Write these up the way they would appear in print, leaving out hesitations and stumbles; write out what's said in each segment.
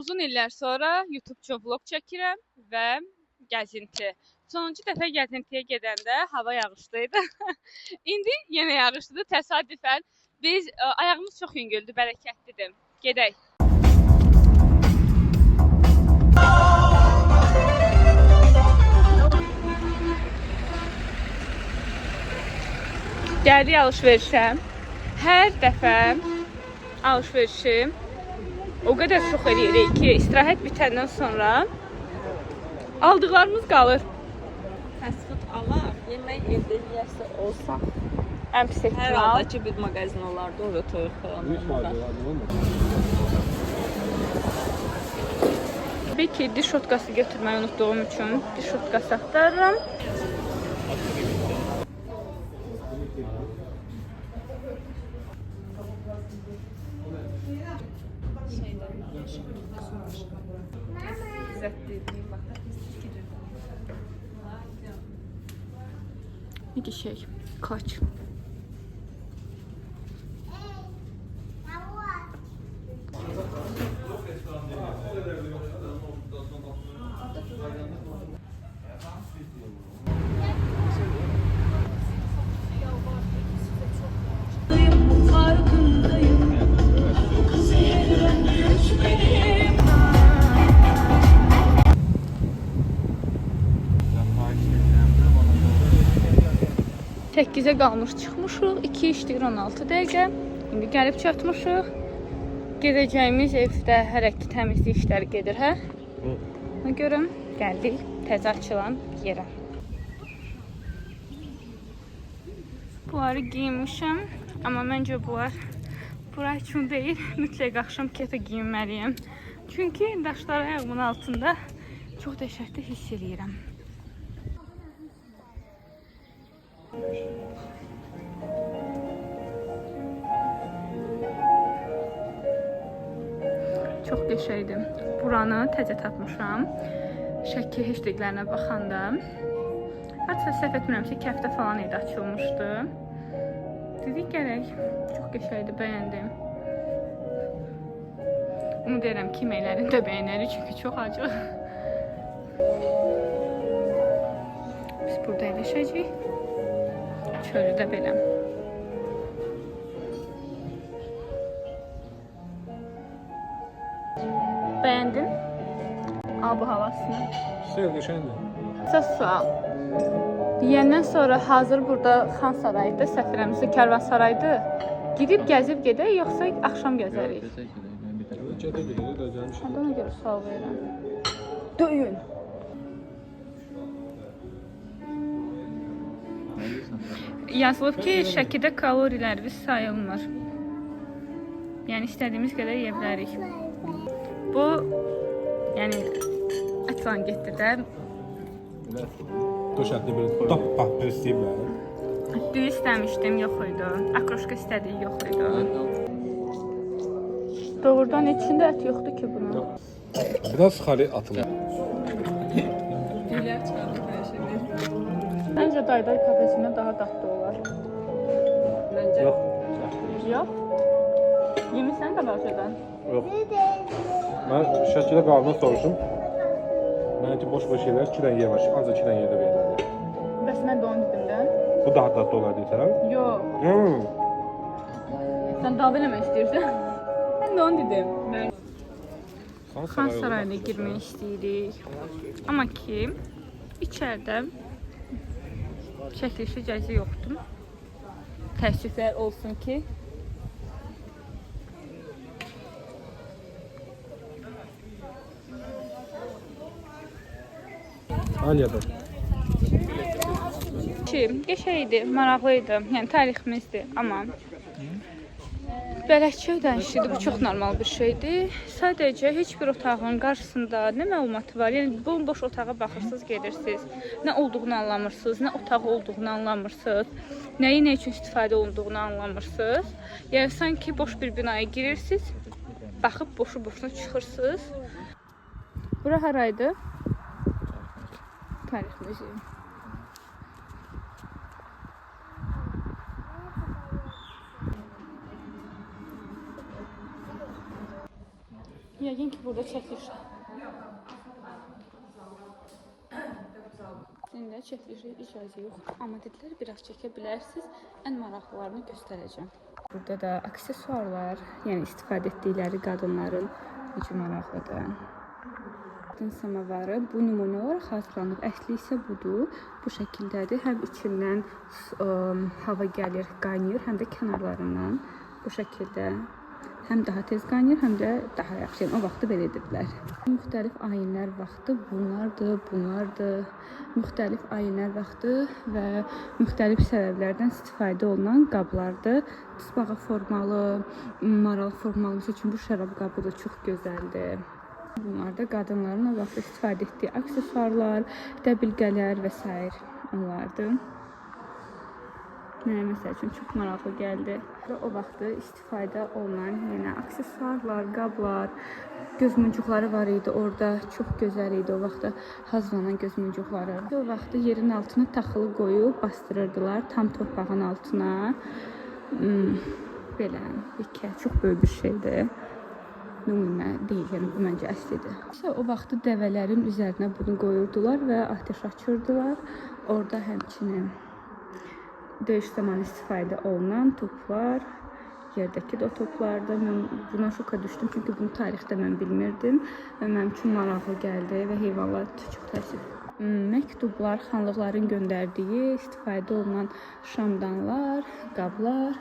Uzun illər sonra YouTube-çu vlog çəkirəm və gəzinti. Sonuncu dəfə gəzintiyə gedəndə hava yağışlıydı. İndi yenə yağışlıdır təsadüfən. Biz ayağımız çox yüngüldür, bərəkətlidir. Gedək. Gəldik alış-verişə. Hər dəfə alış-verişim o qədər çox eləyirik ki, istirahət bitəndən sonra aldıqlarımız qalır. Fast food alar, yemək evdə yeyəsə olsaq, Ən pis hər ehtimal. halda ki, bir mağazin olardı, orada toyuq falan. Tabii ki, diş şotkası götürməyi unutduğum üçün diş şotkası axtarıram. İki şey, kaç. Səkkizə qalmış çıxmışıq. 2 işləyir 16 dəqiqə. İndi gəlib çatmışıq. Gedəcəyimiz evdə hələ ki təmizlik işləri gedir, hə? Ona görə gəldik təzə açılan yerə. Bunları giyinmişəm. Amma məncə bunlar bura üçün deyil. Mütləq axşam kefe giyinməliyəm. Çünki daşlar ayağımın altında çox dəhşətli hiss eləyirəm. Çox qəşəngdir. Buranı təzə tapmışam. Şəkil hashtaglərinə baxanda. Hətta səhv etmirəmsə 2 həftə falan idi açılmışdı. Dedik gərək. Çox qəşəngdir, bəyəndim. Ümid edirəm ki, yeməklərini də bəyənərik çünki çox acıq. Biz burada əyləşəcəyik. Çölü də belə. Bəyəndin? Ab havasını. Güzel, geçendir. Əsas sual. Yiyəndən sonra hazır burada Xan Sarayıdır, səhv eləmirəmsə Kərvansaraydır. Gidib gəzib gedək, yoxsa axşam gəzərik? Gece değil, de gelmişim. Hadi ona görə sual verirəm. Döyün. Yazılıb ki, Şəkidə kalorilərimiz sayılmır. Yəni istədiyimiz qədər yeyə bilərik. Bu, yəni ətlan getdi də. Döşətli bir top papir istəyiblər. Düyü istəmişdim, yox idi. Akroşka istədik, yox idi. Doğrudan içində ət yoxdur ki bunun. Biraz xali atılır. Düylər çıxardı hər şeyi. Məncə dayday kafesində daha dadlı olar. Məncə. Yox. Yox. Yemirsən qabaqcadan? Yox. Mən Şəkilə qabını soruşum. Mənə ki, boş-boş yerlər 2 dənə yer var. Ancaq 2 dənə yerdə verirlər. Bəs mən də onu dedim də. Bu daha dadlı olar deyirsən? Yox. Sən davam eləmək istəyirsən? Mən də onu dedim. Xan Sarayına girmək istəyirik. Amma ki, içəridə çəkilişi icazə yoxdur. Təəssüflər olsun ki. Aliyadır. Qəşəngdir, maraqlıydı. Yəni tariximizdir, amma bələdçi ödənişlidir. Bu çox normal bir şeydir. Sadəcə heç bir otağın qarşısında nə məlumatı var? Yəni bomboş otağa baxırsınız, gedirsiniz. Nə olduğunu anlamırsınız, nə otaq olduğunu anlamırsınız. Nəyi nə üçün istifadə olunduğunu anlamırsınız. Yəni sanki boş bir binaya girirsiniz, baxıb boşu-boşuna çıxırsınız. Bura haraydı? Tarix müzeyi. Yəqin ki, burada çəkiliş. İndi çəkilişə icazə yoxdur, amma dedilər biraz çəkə bilərsiniz. Ən maraqlılarını göstərəcəm. Burada da aksesuarlar, yəni istifadə etdikləri qadınların necə maraqlıdır. Qadın samavarı bu nümunə olaraq hazırlanıb. Əsli isə budur. Bu şəkildədir. Həm içindən hava gəlir, qaynayır, həm də kənarlarından bu şəkildə. Həm daha tez qaynayır, həm də daha yaxşı. Yəni, o vaxtı belə ediblər. Müxtəlif ayinlər vaxtı bunlardır. Müxtəlif ayinlər vaxtı və müxtəlif səbəblərdən istifadə olunan qablardır. Tısbağa formalı, maral formalı. Məsəl üçün, bu şərab qabı da çox gözəldir. Bunlar da qadınların o vaxt istifadə etdiyi aksesuarlar, dəbilqələr və s. onlardır. Mənə məsəl üçün çox maraqlı gəldi. O vaxtı istifadə olunan yenə aksesuarlar, qablar, göz muncuqları var idi. Orada çox gözəl idi o vaxtda hazırlanan göz muncuqları. O vaxtı yerin altına taxılı qoyub bastırırdılar tam torpağın altına. Belə, çox böyük bir şeydir. Nümunə deyil, yəni bu məncə əslidir. O vaxtı dəvələrin üzərinə bunu qoyurdular və ateş açırdılar. Orada həmçinin döyüş zamanı istifadə olunan toplar, yerdəki də o toplardır. Mən buna şoka düşdüm, çünki bunu tarixdə mən bilmirdim və mənim üçün maraqlı gəldi və heyvanlar çox təəssüf. Məktublar, xanlıqların göndərdiyi, istifadə olunan şamdanlar, qablar,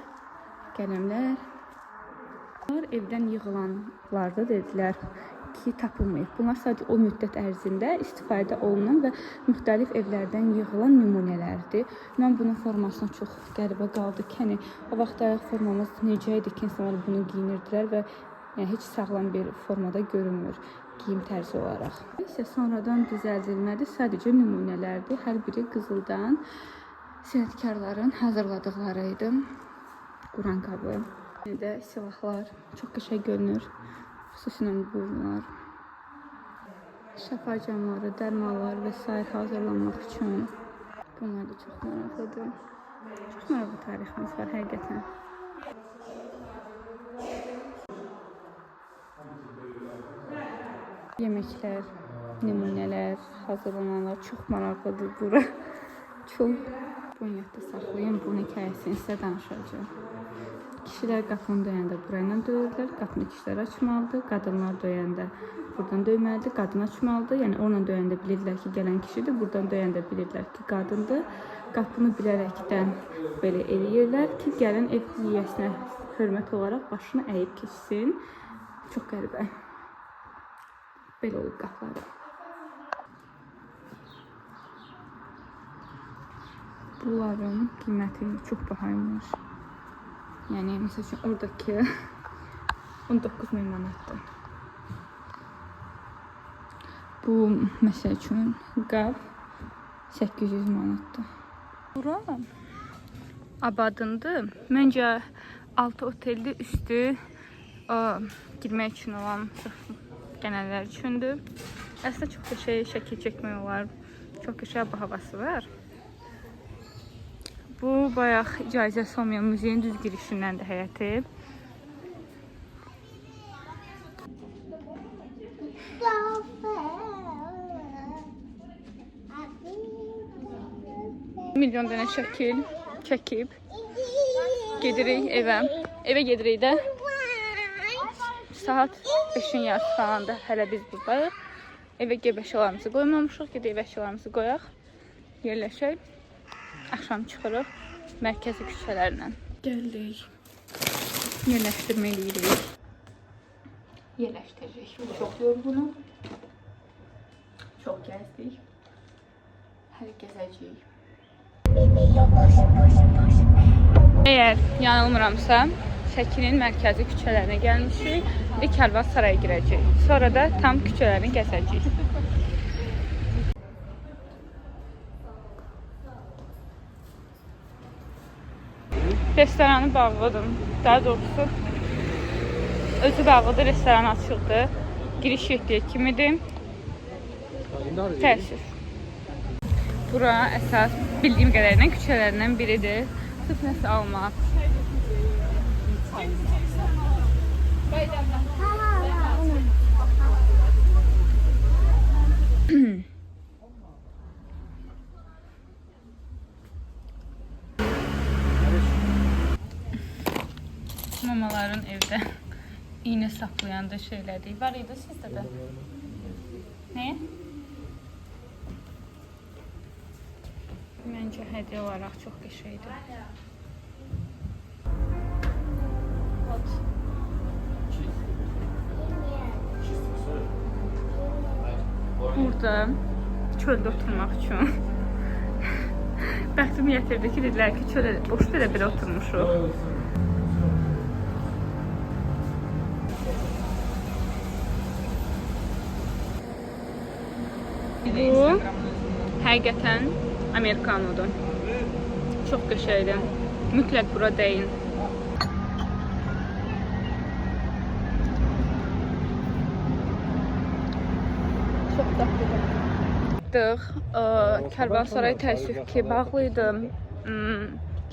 qələmlər. Evdən yığılanlarda dedilər ki, tapılmayıb. Bunlar sadəcə o müddət ərzində istifadə olunan və müxtəlif evlərdən yığılan nümunələrdir. Mən bunun formasına çox qəribə qaldı ki, o vaxt ayaq formamız necə idi ki, insanlar bunu giyinirdilər və heç sağlam bir formada görünmür geyim tərzi olaraq. İsə sonradan düzəldilmədi, sadəcə nümunələrdir. Hər biri qızıldan sənətkarların hazırladıqları idi. Quran qabı. Də silahlar çox qəşəng görünür. Xüsusilə bunlar. Şəfa camları, dərmanlar və s. hazırlanmaq üçün. Bunlar da çox maraqlıdır. Çox maraqlı tariximiz var həqiqətən. Yeməklər, nümunələr, hazırlananlar çox maraqlıdır bura. Çox. Bu niyyətdə saxlayın, bu hekayəsini sizə danışacağım. Kişilər qapını döyəndə burayla döyürlər, qapını kişilər açmalıdır. Qadınlar döyəndə buradan döyməlidir, qadın açmalıdır. Yəni, onunla döyəndə bilirlər ki, gələn kişidir, buradan döyəndə bilirlər ki, qadındır. Qapını bilərəkdən belə eləyirlər ki, gələn ev yiyəsinə hörmət olaraq başını əyib keçsin. Çox qəribə. Belə olub qapları. Bunların qiyməti çox bahaymış. Yəni, məsəl üçün, oradakı 19.000 manatdır. Bu, məsəl üçün, qab 800 manatdır. Bura abadındır. Məncə, altı otelli üstü girmək üçün olan genəllər üçündür. Əslində, çox qəşəng şəkil çəkmək olar. Çox qəşəng havası var. Bu, bayaq icazəsi olmayan muzeyin düz girişindəndir həyəti. Milyon dənə şəkil çəkib gedirik evə. Evə gedirik də. Saat 5-in yarısı falandır. Hələ biz buradayıq. Evə geb əşyalarımızı qoymamışıq. Gedək əşyalarımızı qoyaq. Yerləşək. Axşam çıxırıq mərkəzi küçələrlə. Gəldik. Yerləşdirmə eləyirik. Yerləşdiririk. Çox yorğunum. Çox gəzdik. Hələ gəzəcəyik. Əgər yanılmıramsa, Şəkinin mərkəzi küçələrinə gəlmişik və Karvansaraya girəcəyik. Sonra da tam küçələrini gəzəcəyik. Restoranı bağlıdır. Daha doğrusu özü bağlıdır, restoran açıldı. Giriş etdiyi kimidir. Təəssüf. Bura əsas bildiyim qədərilə küçələrindən biridir. Sırf nəsə almaq. iğne saplayan da şeylərdir. Var idi sizdə də? Nə? Məncə hədiyyə olaraq çox qəşəngdir. Burada çöldə oturmaq üçün bəxtim yetirdi ki, dedilər ki, çölə boş belə bir oturmuşuq. Bu həqiqətən Amerikanodur. Çox qəşəngdir. Mütləq bura deyin. Çox dadlıdır. Karvansaray təəssüf ki, bağlıydı.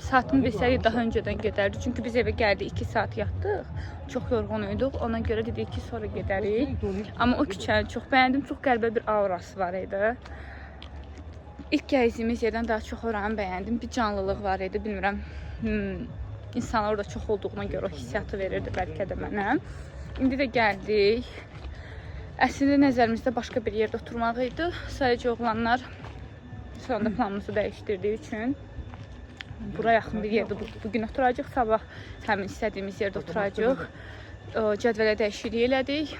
Saatını bilsəydik daha öncədən gedərdik. Çünki biz evə gəldik, 2 saat yatdıq. Çox yorğun idik. Ona görə dedik ki, sonra gedərik. Amma o küçəni çox bəyəndim. Çox qəribə bir aurası var idi. İlk gəzdiyimiz yerdən daha çox oranı bəyəndim. Bir canlılıq var idi. Bilmirəm, insanlar orada çox olduğuna görə o hissiyatı verirdi bəlkə də mənə. İndi də gəldik. Əslində nəzərimizdə başqa bir yerdə oturmaq idi. Sadəcə oğlanlar sonunda planımızı dəyişdirdiyi üçün bura yaxın bir yerdə bugün oturacaq. Sabah həmin istədiyimiz yerdə oturacaq. Cədvələ dəyişiklik elədik.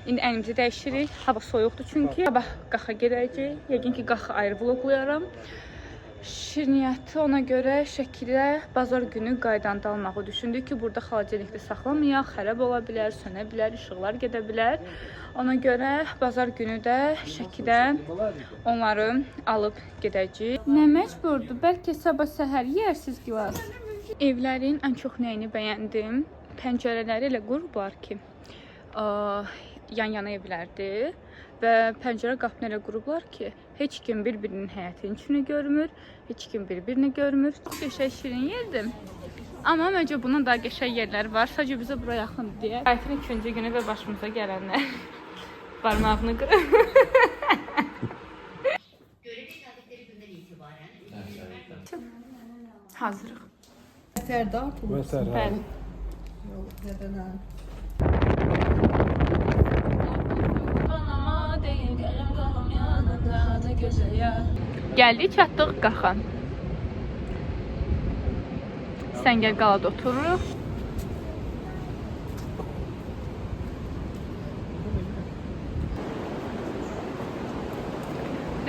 İndi əynimizi dəyişirik. Hava soyuqdur çünki. Sabah qaxa gedəcəyik. Yəqin ki, qaxa ayrı vloqlayaram. Şirniyyəti ona görə şəkildə bazar günü qaydanda almağı düşündük ki, burada xaladelikdə saxlamayaq, xərab ola bilər, sönə bilər, işıqlar gedə bilər. Ona görə bazar günü də şəkidə onları alıb gedəcəyik. Nə məcburdur? Bəlkə sabah səhər yeyərsiz gilas. Evlərin ən çox nəyini bəyəndim? Pəncərələri elə qurublar ki, yan-yana evlərdir. Və pəncərə qapını elə qurublar ki, heç kim bir-birinin həyətinin içini görmür, heç kim bir-birini görmür. Çox qəşəng şirin yerdir. Amma məncə bundan daha qəşəng yerlər var. Sadəcə bizə bura yaxındır deyə. Aytin 2-cü günü və başımıza gələnlər barmağını qırır. Hazırıq. Sərdar Və Sərhəd. Bəli. Gəldik, çatdıq qaxa. Səngər qalada otururuq.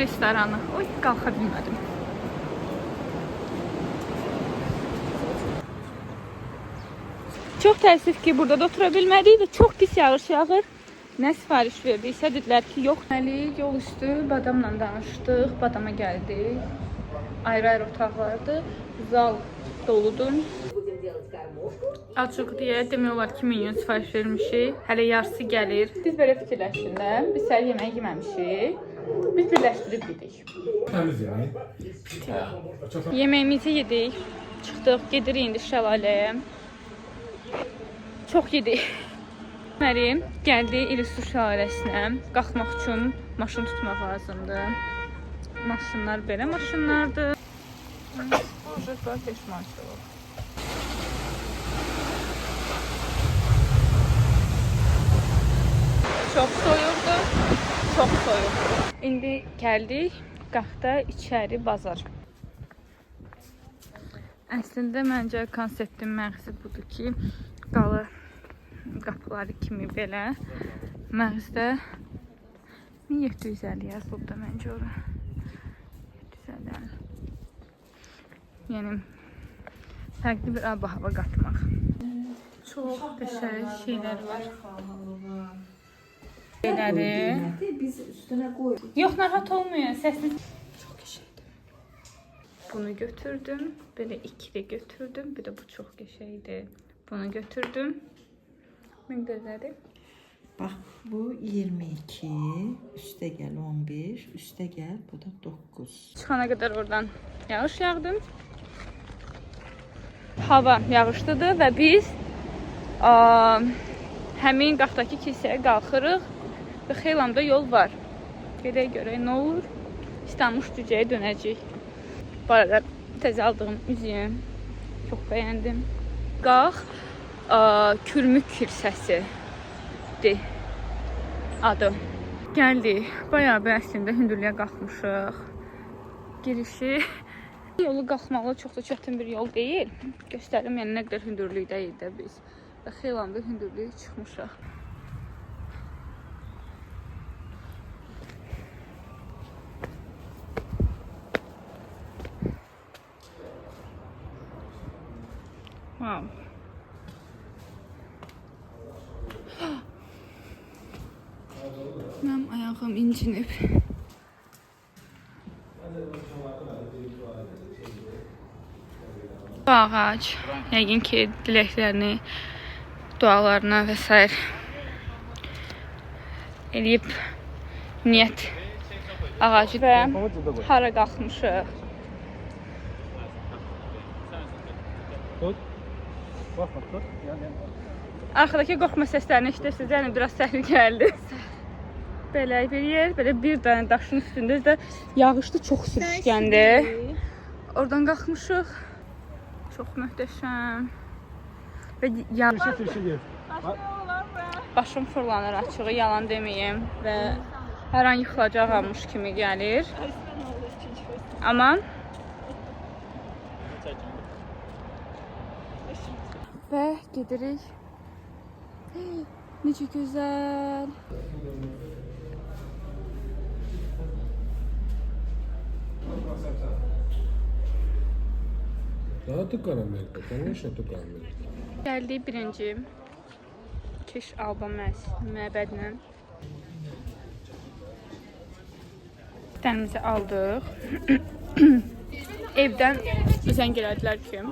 Restoranı. Oy, qalxa bilmədim. Çox təəssüf ki, burada da otura bilmədik və çox pis yağış yağır. Nə sifariş verdiksə, dedilər ki, yox. Yol üstü badamla danışdıq, badama gəldik. Ayrı-ayrı otaqlardır, zal doludur. Açıq deyə demək olar ki, minyon sifariş vermişik. Hələ yarısı gəlir. Biz belə fikirləşdik də, biz səhər yemək yeməmişik. Biz birləşdirib yedik. Təmiz yəni. Yeməyimizi yedik, çıxdıq, gedirik indi şəlaləyə. Çox yedik. Mərim gəldi İlisu şəlaləsinə. Qalxmaq üçün maşın tutmaq lazımdır. Maşınlar belə maşınlardır. Borjeklar 5 manat olur. Çox soyuqdur, çox soyuqdur. İndi gəldik, qaxda içəri bazar. Əslində məncə konseptin məğzi budur ki, qalı qapıları kimi belə məğzdə 1750 yazılıb da məncə ora. 750. Yəni fərqli bir ab-hava qatmaq. Çox qəşəng şeylər var. Şeyləri. Biz üstünə qoyuruq. Yox, narahat olmayın, səsini. Çox qəşəngdir. Bunu götürdüm, belə ikili götürdüm. Bir də bu çox qəşəngdir. Bunu götürdüm. Məqdərləri. Bax, bu 22, üstə gəl 11, üstə gəl, bu da 9. Çıxana qədər oradan yağış yağdım. Hava yağışlıdır və biz həmin qaxdakı kilsəyə qalxırıq və xeylamda yol var. Gedək görək nə olur. İstanmış cücəyə dönəcəyik. Bu arada təzə aldığım üzüyüm. Çox bəyəndim. Qalx. Kürmük kilsəsidir adı. Gəldik. Bayağı bir əslində hündürlüyə qalxmışıq. Girişi yolu qalxmalı çox da çətin bir yol deyil. Göstərim, yəni nə qədər hündürlükdəyik də biz. Və xeyli bir hündürlüyə çıxmışıq. Wow. Mənim ayağım incinib. Bu ağac, yəqin ki, diləklərini, dualarına və s. eləyib niyyət ağacı və hara qalxmışıq. Arxadakı qorxma səslərini eşidirsiniz, yəni biraz təhlükəlidir. Belə bir yer, belə bir dənə daşın üstündə də yağışlı çox sürüşkəndir. Oradan qalxmışıq. Çox möhtəşəm. Və başım fırlanır açığı, yalan deməyim və hər an yıxılacaqmış kimi gəlir. Amma və gedirik. Necə gözəl. Daha tu karamel, конечно, tu karamel. Gəldik birinci Keş Alba məbədinə. Dənimizi aldıq. Evdən zəng elədilər ki,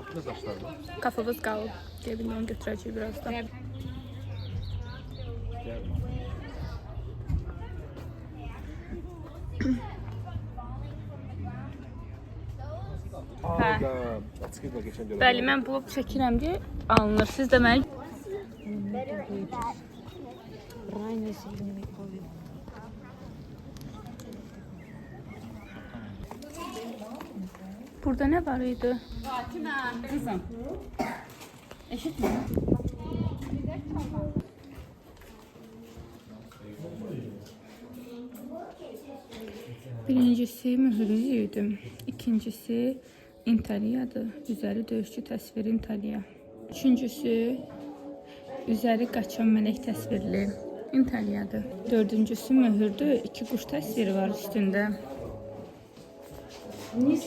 kafamız qalıb. Gəlin onu götürəcəyik birazdan. Bəli, mən blog çəkirəm deyə alınır. Siz də mənə burada nə var idi? Kızım. Eşit mi? Birincisi mühürlü idi. İkincisi İntaliyadır. Üzəri döyüşçü təsviri İntaliya. Üçüncüsü üzəri qaçan mələk təsvirli İntaliyadır. Dördüncüsü mühürdür. 2 quş təsviri var üstündə.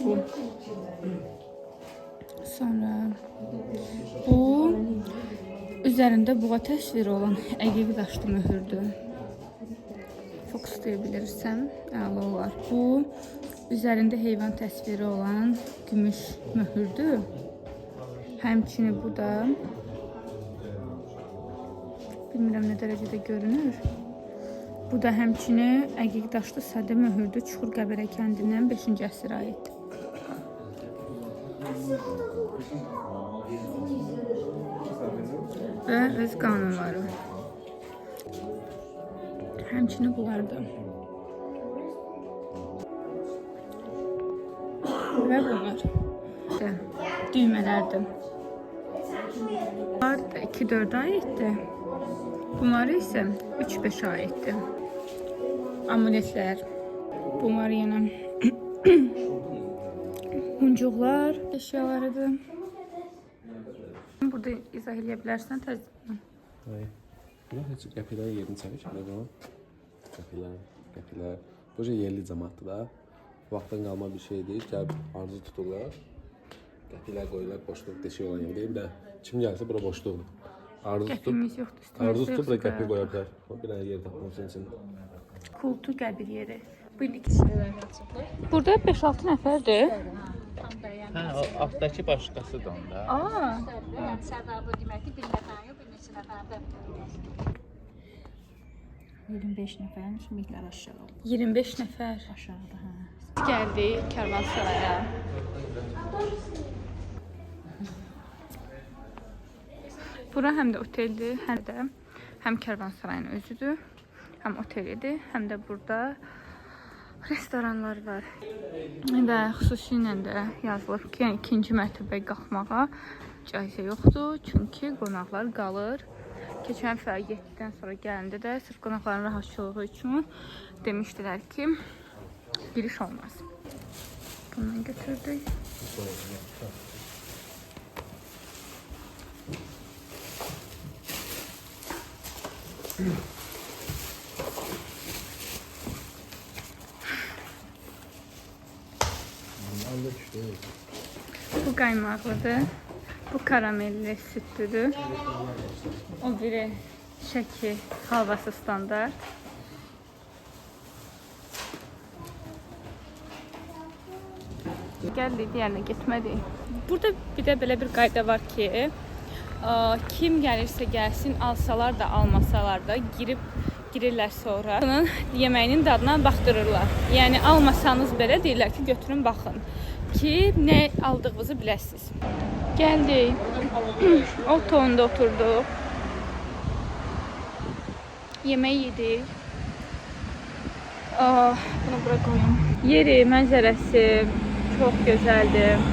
Bu. Sonra bu üzərində buğa təsviri olan əqiq daşlı mühürdür. Fokuslayabilirsem bilirsəm, əla olar. Bu üzərində heyvan təsviri olan gümüş mühürdür. Həmçinin bu da bilmirəm nə dərəcədə görünür. Bu da həmçinin əqiq daşlı sadə mühürdür. Çuxur Qəbərə kəndindən 5-ci əsrə aiddir. Və öz qanunları. Həmçinin bunlardır. Və bunlar. Düymələrdir. Bunlar 2-4 aiddir. Bunlar isə 3-5 aiddir. Amuletlər. Bunlar yenə muncuqlar əşyalarıdır. Burada izah edə bilərsən təzyiqlə. Bunlar heç qəpilər yerini çəkir belə. Qəpilər. Bu yerli cəmaatdır da. Vaxtdan qalma bir şey deyil. Gəlib arzu tuturlar. Qəpilər qoyurlar, boşluq deşik olan yerdə. Bir də kim gəlsə bura boşluqdur. Qəpimiz yoxdur. Arzu tutub bura qəpi qoya bilər. Bir dənə yer tapmaq üçün. Kultur qəbir yeri. Burada 5-6 nəfərdir. Hə, o altdakı başqasıdır onda. Aa, Səbəbi deməkdir, bir nəfər yox, bir neçə nəfərdir. 25 nəfərin sümüklər aşağı. 25 nəfər. Aşağıda, hə. Gəldik Kərvansaraya. Bura həm də oteldir, həm Kərvansarayın özüdür, həm otelidir, həm də burada restoranlar var. Və xüsusilə də yazılıb ki, yəni ikinci mərtəbəyə qalxmağa caysə yoxdur, çünki qonaqlar qalır. Keçən dəfə 7-dən sonra gələndə də sırf qonaqların rahatçılığı üçün demişdilər ki, giriş olmaz. Bundan götürdük. Bu qaymaqlıdır. Bu karamelli sütlüdür. O biri şəki halvası standart. Gəldik, digərinə getmədik. Burada bir də belə bir qayda var ki, kim gəlirsə gəlsin, alsalar da, almasalar da girirlər sonra. Bunun yeməyinin dadına baxdırırlar. Yəni almasanız belə deyirlər ki, götürün baxın ki, nə aldığınızı biləsiniz. Gəldik. O tonda oturduq. Yemək yedik. Bunu bura qoyum. Yeri, mənzərəsi çox gözəldir.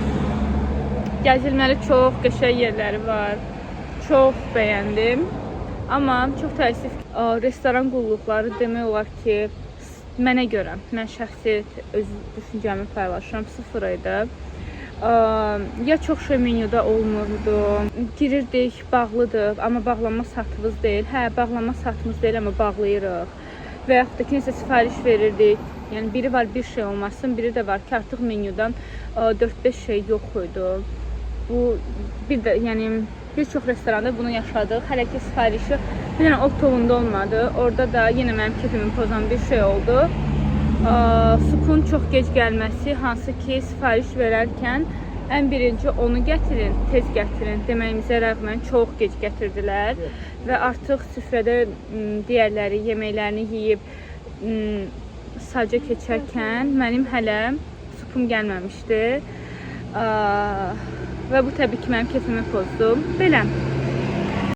Gəzilməli çox qəşəng yerləri var. Çox bəyəndim. Amma çox təəssüf ki, restoran qulluqları demək olar ki, mənə görə, mən şəxsi öz düşüncəmi paylaşıram, 0 idi. Ya çox şey menyuda olmurdu. Girirdik, bağlıdır, amma bağlanma satımız deyil. Hə, bağlanma satımız deyil, amma bağlayırıq. Və yaxud da ki, nəsə sifariş verirdik. Yəni biri var bir şey olmasın, biri də var ki, artıq menyudan 4-5 şey yox idi. Bu bir də yəni bir çox restoranda bunu yaşadıq. Hələ ki sifarişi bir dənə ot tovunda olmadı. Orada da yenə mənim kefimi pozan bir şey oldu. Supun çox gec gəlməsi, hansı ki sifariş verərkən ən birinci onu gətirin, tez gətirin deməyimizə rəğmən çox gec gətirdilər və artıq süfrədə digərləri yeməklərini yeyib saca keçərkən mənim hələ supum gəlməmişdi və bu təbii ki mənim kefimi pozdu. Belə.